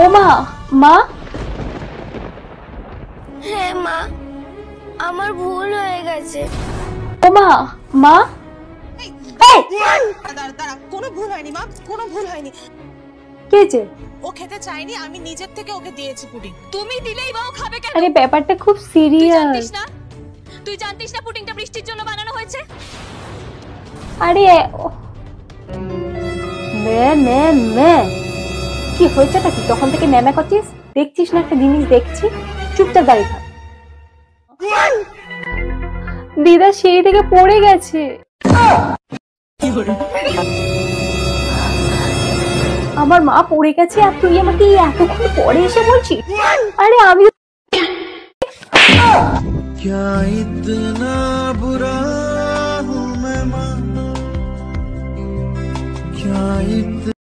ও মা, মা। হ্যাঁ মা, আমার ভুল হয়ে গেছে। ও মা, মা। দাঁড়া, কোনো ভুল হয়নি মা, কোনো ভুল হয়নি। কে যে? ও খেতে চাইনি, আমি নিজের থেকে ওকে দিয়েছি পুডিং। তুমি দিলেই বা ও খাবে কেন? আরে ব্যাপারটা খুব সিরিয়াস। তুই জানতিস না পুডিংটা বৃষ্টির জন্য বানানো হয়েছে? আরে মে মে মে কি হয়েছেটা কি? তখন থেকে ম্যামা করছিস, দেখছিস না একটা জিনিস দেখছি, চুপচাপ দাঁড়িয়ে থাক। দিদা সিঁড়ি থেকে পড়ে গেছে। আমার মা পড়ে গেছে আর তুই আমাকে এতক্ষণ পরে এসে বলছিস? আরে আমি क्या इतना बुरा